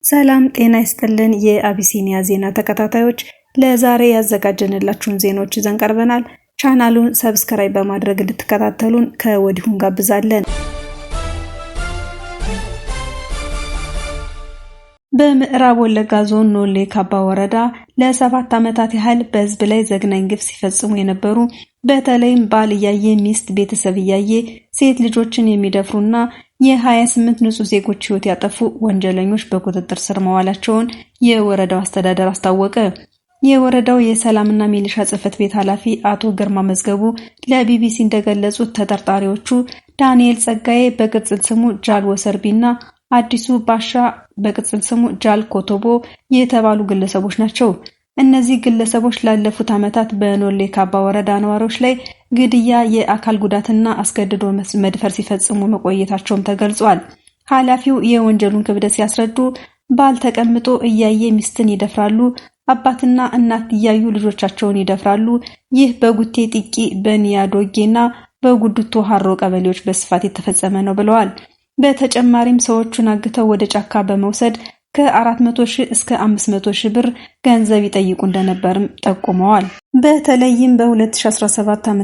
ሰላም ጤና ይስጥልን የአቢሲኒያ ዜና ተከታታዮች ለዛሬ ያዘጋጀንላችሁን ዜናዎች ይዘን ቀርበናል። ቻናሉን ሰብስክራይብ በማድረግ እንድትከታተሉን ከወዲሁ እንጋብዛለን። በምዕራብ ወለጋ ዞን ኖሌ ካባ ወረዳ ለ7 ዓመታት ያህል በህዝብ ላይ ዘግናኝ ግፍ ሲፈጽሙ የነበሩ በተለይም ባል እያየ ሚስት ቤተሰብ እያየ ሴት ልጆችን የሚደፍሩና የ28 ንጹህ ዜጎች ህይወት ያጠፉ ወንጀለኞች በቁጥጥር ስር መዋላቸውን የወረዳው አስተዳደር አስታወቀ። የወረዳው የሰላምና ሚሊሻ ጽሕፈት ቤት ኃላፊ አቶ ግርማ መዝገቡ ለቢቢሲ እንደገለጹት ተጠርጣሪዎቹ ዳንኤል ጸጋዬ በቅጽል ስሙ ጃል ወሰርቢና አዲሱ ባሻ በቅጽል ስሙ ጃል ኮቶቦ የተባሉ ግለሰቦች ናቸው። እነዚህ ግለሰቦች ላለፉት ዓመታት በኖሌ ካባ ወረዳ ነዋሪዎች ላይ ግድያ፣ የአካል ጉዳትና አስገድዶ መድፈር ሲፈጽሙ መቆየታቸውም ተገልጿል። ኃላፊው የወንጀሉን ክብደት ሲያስረዱ ባል ተቀምጦ እያየ ሚስትን ይደፍራሉ፣ አባትና እናት እያዩ ልጆቻቸውን ይደፍራሉ። ይህ በጉቴ ጢቂ፣ በኒያዶጌና በጉድቶ ሀሮ ቀበሌዎች በስፋት የተፈጸመ ነው ብለዋል። በተጨማሪም ሰዎቹን አግተው ወደ ጫካ በመውሰድ ከ400,000 እስከ 500,000 ብር ገንዘብ ይጠይቁ እንደነበርም ጠቁመዋል። በተለይም በ2017 ዓ.ም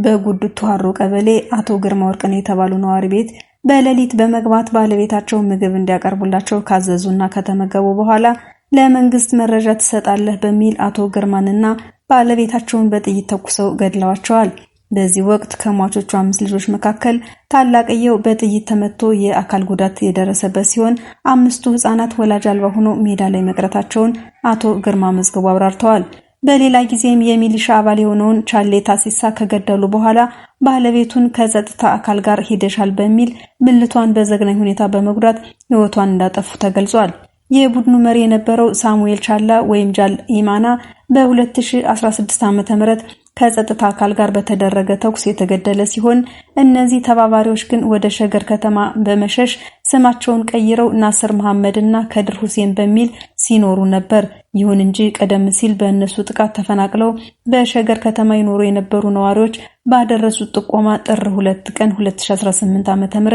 በጉድቶ ሀሮ ቀበሌ አቶ ግርማ ወርቅኔ የተባሉ ነዋሪ ቤት በሌሊት በመግባት ባለቤታቸው ምግብ እንዲያቀርቡላቸው ካዘዙና ከተመገቡ በኋላ ለመንግስት መረጃ ትሰጣለህ በሚል አቶ ግርማንና ባለቤታቸውን በጥይት ተኩሰው ገድለዋቸዋል። በዚህ ወቅት ከሟቾቹ 5 ልጆች መካከል ታላቅየው በጥይት ተመቶ የአካል ጉዳት የደረሰበት ሲሆን 5ቱ ህፃናት ወላጅ አልባ ሆነው ሜዳ ላይ መቅረታቸውን አቶ ግርማ መዝገቡ አብራርተዋል። በሌላ ጊዜም የሚሊሻ አባል የሆነውን ቻሌ ታሲሳ ከገደሉ በኋላ ባለቤቱን ከጸጥታ አካል ጋር ሂደሻል በሚል ብልቷን በዘግናኝ ሁኔታ በመጉዳት ህይወቷን እንዳጠፉ ተገልጿል። የቡድኑ መሪ የነበረው ሳሙኤል ቻላ ወይም ጃል ኢማና በ2016 ዓ.ም ከጸጥታ አካል ጋር በተደረገ ተኩስ የተገደለ ሲሆን እነዚህ ተባባሪዎች ግን ወደ ሸገር ከተማ በመሸሽ ስማቸውን ቀይረው ናስር መሐመድና ከድር ሁሴን በሚል ሲኖሩ ነበር። ይሁን እንጂ ቀደም ሲል በእነሱ ጥቃት ተፈናቅለው በሸገር ከተማ ይኖሩ የነበሩ ነዋሪዎች ባደረሱት ጥቆማ ጥር 2 ቀን 2018 ዓ.ም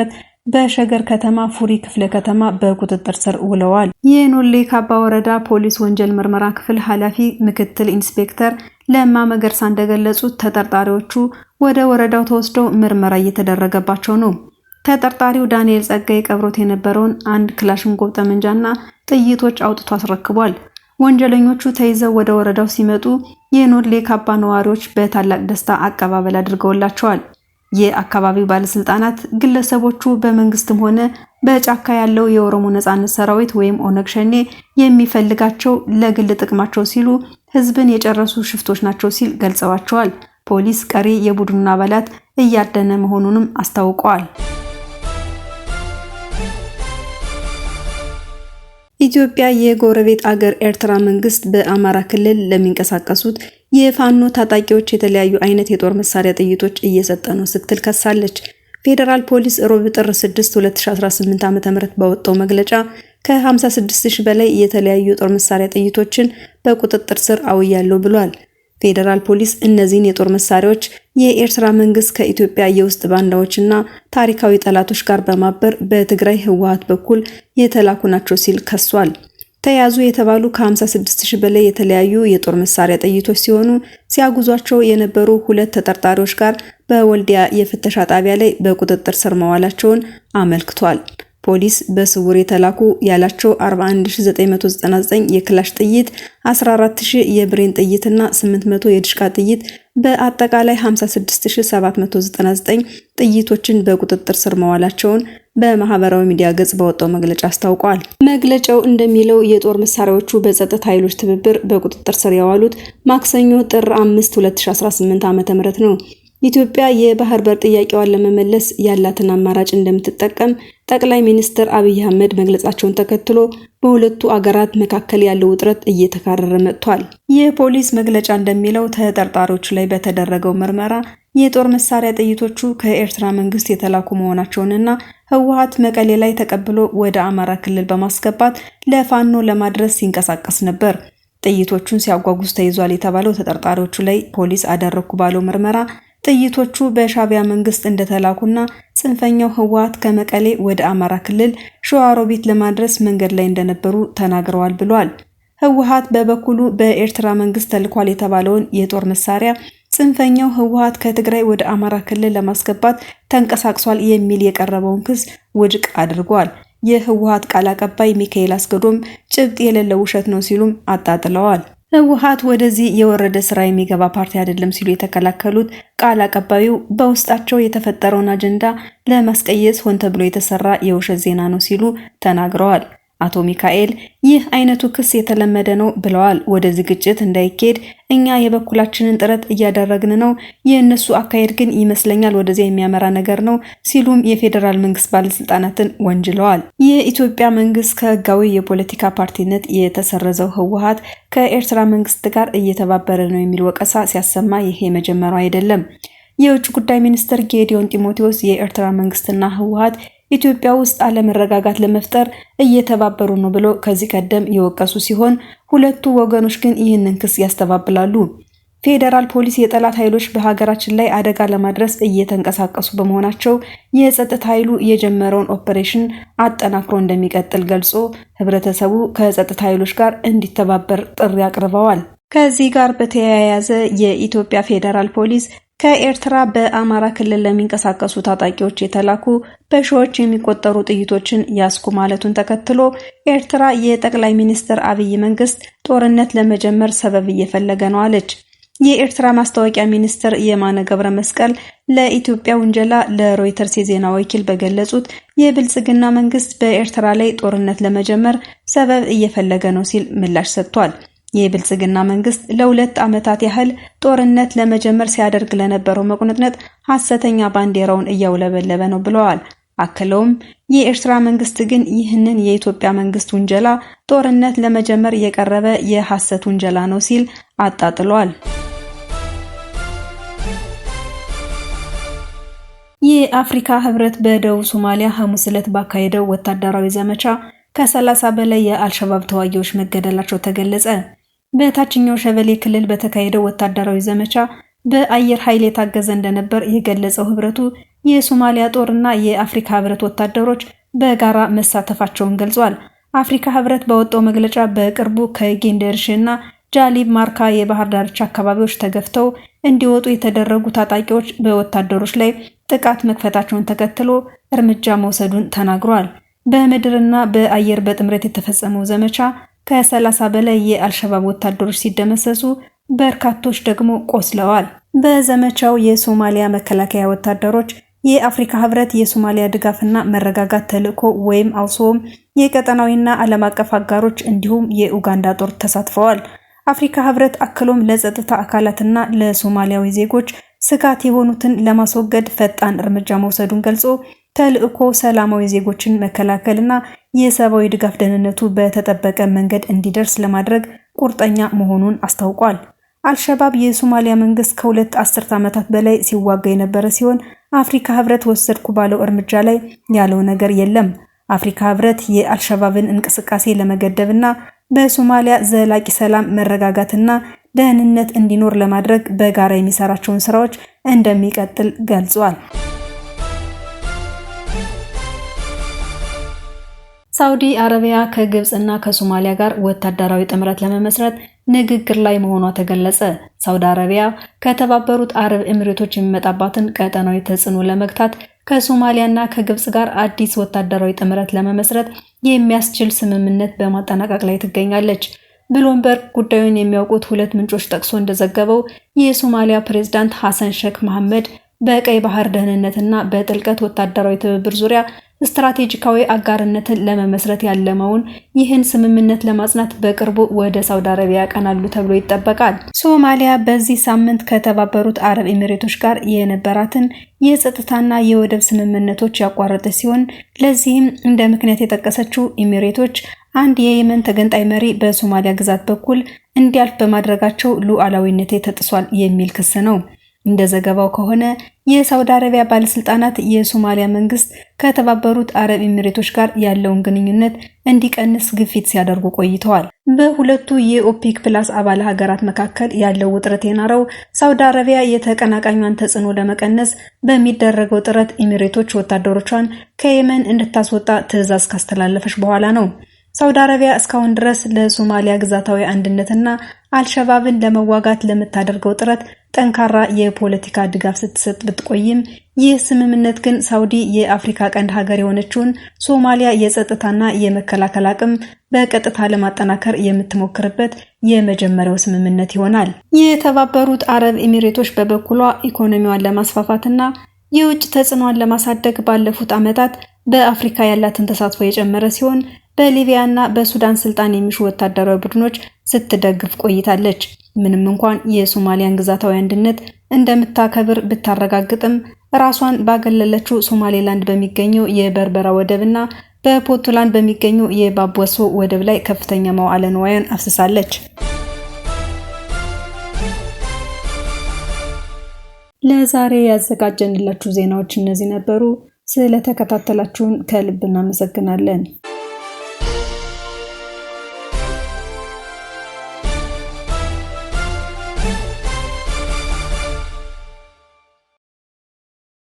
በሸገር ከተማ ፉሪ ክፍለ ከተማ በቁጥጥር ስር ውለዋል። የኖሌ ካባ ወረዳ ፖሊስ ወንጀል ምርመራ ክፍል ኃላፊ ምክትል ኢንስፔክተር ለማ መገርሳ እንደገለጹት ተጠርጣሪዎቹ ወደ ወረዳው ተወስደው ምርመራ እየተደረገባቸው ነው። ተጠርጣሪው ዳንኤል ጸጋዬ ቀብሮት የነበረውን አንድ ክላሽንኮቭ ጠመንጃና ጥይቶች አውጥቶ አስረክቧል። ወንጀለኞቹ ተይዘው ወደ ወረዳው ሲመጡ የኖሌ ካባ ነዋሪዎች በታላቅ ደስታ አቀባበል አድርገውላቸዋል። የአካባቢው ባለስልጣናት ግለሰቦቹ በመንግስትም ሆነ በጫካ ያለው የኦሮሞ ነጻነት ሰራዊት ወይም ኦነግ ሸኔ የሚፈልጋቸው ለግል ጥቅማቸው ሲሉ ህዝብን የጨረሱ ሽፍቶች ናቸው ሲል ገልጸዋቸዋል። ፖሊስ ቀሪ የቡድኑን አባላት እያደነ መሆኑንም አስታውቀዋል። ኢትዮጵያ የጎረቤት አገር ኤርትራ መንግስት በአማራ ክልል ለሚንቀሳቀሱት የፋኖ ታጣቂዎች የተለያዩ አይነት የጦር መሳሪያ ጥይቶች እየሰጠ ነው ስትል ከሳለች። ፌዴራል ፖሊስ ሮብ ጥር 6 2018 ዓ.ም ባወጣው መግለጫ ከ56,000 በላይ የተለያዩ የጦር መሳሪያ ጥይቶችን በቁጥጥር ስር አውያለሁ ብሏል። ፌዴራል ፖሊስ እነዚህን የጦር መሳሪያዎች የኤርትራ መንግስት ከኢትዮጵያ የውስጥ ባንዳዎችና ታሪካዊ ጠላቶች ጋር በማበር በትግራይ ህወሓት በኩል የተላኩ ናቸው ሲል ከሷል። ተያዙ የተባሉ ከ56,000 በላይ የተለያዩ የጦር መሳሪያ ጥይቶች ሲሆኑ ሲያጉዟቸው የነበሩ 2 ተጠርጣሪዎች ጋር በወልዲያ የፍተሻ ጣቢያ ላይ በቁጥጥር ስር መዋላቸውን አመልክቷል። ፖሊስ በስውር የተላኩ ያላቸው 41999 የክላሽ ጥይት፣ 14000 የብሬን ጥይትና 800 የድሽቃ ጥይት በአጠቃላይ 56799 ጥይቶችን በቁጥጥር ስር መዋላቸውን በማህበራዊ ሚዲያ ገጽ በወጣው መግለጫ አስታውቋል። መግለጫው እንደሚለው የጦር መሳሪያዎቹ በጸጥታ ኃይሎች ትብብር በቁጥጥር ስር የዋሉት ማክሰኞ ጥር 5 2018 ዓ.ም ነው። ኢትዮጵያ የባህር በር ጥያቄዋን ለመመለስ ያላትን አማራጭ እንደምትጠቀም ጠቅላይ ሚኒስትር አብይ አህመድ መግለጻቸውን ተከትሎ በሁለቱ አገራት መካከል ያለው ውጥረት እየተካረረ መጥቷል። የፖሊስ መግለጫ እንደሚለው ተጠርጣሪዎቹ ላይ በተደረገው ምርመራ የጦር መሳሪያ ጥይቶቹ ከኤርትራ መንግስት የተላኩ መሆናቸውንና ህወሓት መቀሌ ላይ ተቀብሎ ወደ አማራ ክልል በማስገባት ለፋኖ ለማድረስ ሲንቀሳቀስ ነበር። ጥይቶቹን ሲያጓጉዝ ተይዟል የተባለው ተጠርጣሪዎቹ ላይ ፖሊስ አደረኩ ባለው ምርመራ ጥይቶቹ በሻዕቢያ መንግስት እንደተላኩና ጽንፈኛው ህወሓት ከመቀሌ ወደ አማራ ክልል ሸዋሮቢት ለማድረስ መንገድ ላይ እንደነበሩ ተናግረዋል ብሏል። ህወሓት በበኩሉ በኤርትራ መንግስት ተልኳል የተባለውን የጦር መሳሪያ ጽንፈኛው ህወሓት ከትግራይ ወደ አማራ ክልል ለማስገባት ተንቀሳቅሷል የሚል የቀረበውን ክስ ውድቅ አድርጓል። የህወሓት ቃል አቀባይ ሚካኤል አስገዶም ጭብጥ የሌለው ውሸት ነው ሲሉም አጣጥለዋል። ህወሓት ወደዚህ የወረደ ስራ የሚገባ ፓርቲ አይደለም ሲሉ የተከላከሉት ቃል አቀባዩ በውስጣቸው የተፈጠረውን አጀንዳ ለማስቀየስ ሆን ተብሎ የተሰራ የውሸት ዜና ነው ሲሉ ተናግረዋል። አቶ ሚካኤል ይህ አይነቱ ክስ የተለመደ ነው ብለዋል። ወደዚህ ግጭት እንዳይካሄድ እኛ የበኩላችንን ጥረት እያደረግን ነው። የእነሱ አካሄድ ግን ይመስለኛል ወደዚያ የሚያመራ ነገር ነው ሲሉም የፌዴራል መንግስት ባለስልጣናትን ወንጅለዋል። የኢትዮጵያ መንግስት ከህጋዊ የፖለቲካ ፓርቲነት የተሰረዘው ህወሓት ከኤርትራ መንግስት ጋር እየተባበረ ነው የሚል ወቀሳ ሲያሰማ ይሄ መጀመሪያው አይደለም። የውጭ ጉዳይ ሚኒስትር ጌዲዮን ጢሞቴዎስ የኤርትራ መንግስትና ህወሓት ኢትዮጵያ ውስጥ አለመረጋጋት ለመፍጠር እየተባበሩ ነው ብለው ከዚህ ቀደም የወቀሱ ሲሆን ሁለቱ ወገኖች ግን ይህንን ክስ ያስተባብላሉ። ፌዴራል ፖሊስ የጠላት ኃይሎች በሀገራችን ላይ አደጋ ለማድረስ እየተንቀሳቀሱ በመሆናቸው የጸጥታ ኃይሉ የጀመረውን ኦፕሬሽን አጠናክሮ እንደሚቀጥል ገልጾ ህብረተሰቡ ከጸጥታ ኃይሎች ጋር እንዲተባበር ጥሪ አቅርበዋል። ከዚህ ጋር በተያያዘ የኢትዮጵያ ፌዴራል ፖሊስ ከኤርትራ በአማራ ክልል ለሚንቀሳቀሱ ታጣቂዎች የተላኩ በሺዎች የሚቆጠሩ ጥይቶችን ያስኩ ማለቱን ተከትሎ ኤርትራ የጠቅላይ ሚኒስትር አብይ መንግስት ጦርነት ለመጀመር ሰበብ እየፈለገ ነው አለች። የኤርትራ ማስታወቂያ ሚኒስትር የማነ ገብረ መስቀል ለኢትዮጵያ ውንጀላ ለሮይተርስ የዜና ወኪል በገለጹት የብልጽግና መንግስት በኤርትራ ላይ ጦርነት ለመጀመር ሰበብ እየፈለገ ነው ሲል ምላሽ ሰጥቷል። የብልጽግና መንግስት ለ2 ዓመታት ያህል ጦርነት ለመጀመር ሲያደርግ ለነበረው መቁነጥነጥ ሐሰተኛ ባንዲራውን እያውለበለበ ነው ብለዋል። አክለውም የኤርትራ መንግስት ግን ይህንን የኢትዮጵያ መንግስት ውንጀላ ጦርነት ለመጀመር የቀረበ የሐሰት ውንጀላ ነው ሲል አጣጥሏል። የአፍሪካ ህብረት በደቡብ ሶማሊያ ሐሙስ ዕለት ባካሄደው ወታደራዊ ዘመቻ ከ30 በላይ የአልሸባብ ተዋጊዎች መገደላቸው ተገለጸ። በታችኛው ሸበሌ ክልል በተካሄደው ወታደራዊ ዘመቻ በአየር ኃይል የታገዘ እንደነበር የገለጸው ህብረቱ የሶማሊያ ጦርና የአፍሪካ ህብረት ወታደሮች በጋራ መሳተፋቸውን ገልጿል። አፍሪካ ህብረት በወጣው መግለጫ በቅርቡ ከጌንደርሽና ጃሊብ ማርካ የባህር ዳርቻ አካባቢዎች ተገፍተው እንዲወጡ የተደረጉ ታጣቂዎች በወታደሮች ላይ ጥቃት መክፈታቸውን ተከትሎ እርምጃ መውሰዱን ተናግሯል። በምድርና በአየር በጥምረት የተፈጸመው ዘመቻ ከ30 በላይ የአልሸባብ ወታደሮች ሲደመሰሱ በርካቶች ደግሞ ቆስለዋል። በዘመቻው የሶማሊያ መከላከያ ወታደሮች፣ የአፍሪካ ህብረት የሶማሊያ ድጋፍና መረጋጋት ተልዕኮ ወይም አውሶም፣ የቀጠናዊና ዓለም አቀፍ አጋሮች እንዲሁም የኡጋንዳ ጦር ተሳትፈዋል። አፍሪካ ህብረት አክሎም ለጸጥታ አካላትና ለሶማሊያዊ ዜጎች ስጋት የሆኑትን ለማስወገድ ፈጣን እርምጃ መውሰዱን ገልጾ ተልዕኮ ሰላማዊ ዜጎችን መከላከልና የሰብአዊ ድጋፍ ደህንነቱ በተጠበቀ መንገድ እንዲደርስ ለማድረግ ቁርጠኛ መሆኑን አስታውቋል። አልሸባብ የሶማሊያ መንግስት ከ2 አስርት ዓመታት በላይ ሲዋጋ የነበረ ሲሆን አፍሪካ ህብረት ወሰድኩ ባለው እርምጃ ላይ ያለው ነገር የለም። አፍሪካ ህብረት የአልሸባብን እንቅስቃሴ ለመገደብና በሶማሊያ ዘላቂ ሰላም፣ መረጋጋትና ደህንነት እንዲኖር ለማድረግ በጋራ የሚሰራቸውን ስራዎች እንደሚቀጥል ገልጿል። ሳውዲ አረቢያ ከግብጽና ከሶማሊያ ጋር ወታደራዊ ጥምረት ለመመስረት ንግግር ላይ መሆኗ ተገለጸ። ሳውዲ አረቢያ ከተባበሩት አረብ ኤሚሬቶች የሚመጣባትን ቀጠናዊ ተጽዕኖ ለመግታት ከሶማሊያና ከግብጽ ጋር አዲስ ወታደራዊ ጥምረት ለመመስረት የሚያስችል ስምምነት በማጠናቀቅ ላይ ትገኛለች። ብሉምበርግ ጉዳዩን የሚያውቁት 2 ምንጮች ጠቅሶ እንደዘገበው የሶማሊያ ፕሬዝዳንት ሐሰን ሼክ መሐመድ በቀይ ባህር ደህንነትና በጥልቀት ወታደራዊ ትብብር ዙሪያ ስትራቴጂካዊ አጋርነትን ለመመስረት ያለመውን ይህን ስምምነት ለማጽናት በቅርቡ ወደ ሳውዲ አረቢያ ያቀናሉ ተብሎ ይጠበቃል። ሶማሊያ በዚህ ሳምንት ከተባበሩት አረብ ኤሚሬቶች ጋር የነበራትን የጸጥታና የወደብ ስምምነቶች ያቋረጠች ሲሆን ለዚህም እንደ ምክንያት የጠቀሰችው ኤሚሬቶች አንድ የየመን ተገንጣይ መሪ በሶማሊያ ግዛት በኩል እንዲያልፍ በማድረጋቸው ሉዓላዊነቴ ተጥሷል የሚል ክስ ነው። እንደ ዘገባው ከሆነ የሳውዲ አረቢያ ባለስልጣናት የሶማሊያ መንግስት ከተባበሩት አረብ ኤሚሬቶች ጋር ያለውን ግንኙነት እንዲቀንስ ግፊት ሲያደርጉ ቆይተዋል። በሁለቱ የኦፔክ ፕላስ አባል ሀገራት መካከል ያለው ውጥረት የናረው ሳውዲ አረቢያ የተቀናቃኟን ተጽዕኖ ለመቀነስ በሚደረገው ጥረት ኤሚሬቶች ወታደሮቿን ከየመን እንድታስወጣ ትዕዛዝ ካስተላለፈች በኋላ ነው። ሳውዲ አረቢያ እስካሁን ድረስ ለሶማሊያ ግዛታዊ አንድነትና አልሸባብን ለመዋጋት ለምታደርገው ጥረት ጠንካራ የፖለቲካ ድጋፍ ስትሰጥ ብትቆይም ይህ ስምምነት ግን ሳውዲ የአፍሪካ ቀንድ ሀገር የሆነችውን ሶማሊያ የጸጥታና የመከላከል አቅም በቀጥታ ለማጠናከር የምትሞክርበት የመጀመሪያው ስምምነት ይሆናል። የተባበሩት አረብ ኤሚሬቶች በበኩሏ ኢኮኖሚዋን ለማስፋፋትና የውጭ ተጽዕኖን ለማሳደግ ባለፉት ዓመታት በአፍሪካ ያላትን ተሳትፎ የጨመረ ሲሆን በሊቢያና በሱዳን ስልጣን የሚሹ ወታደራዊ ቡድኖች ስትደግፍ ቆይታለች። ምንም እንኳን የሶማሊያን ግዛታዊ አንድነት እንደምታከብር ብታረጋግጥም ራሷን ባገለለችው ሶማሌላንድ በሚገኘው የበርበራ ወደብና በፑንትላንድ በሚገኘው የባቦሶ ወደብ ላይ ከፍተኛ መዋዕለ ንዋይን አፍስሳለች። ለዛሬ ያዘጋጀንላችሁ ዜናዎች እነዚህ ነበሩ። ስለተከታተላችሁን ከልብ እናመሰግናለን።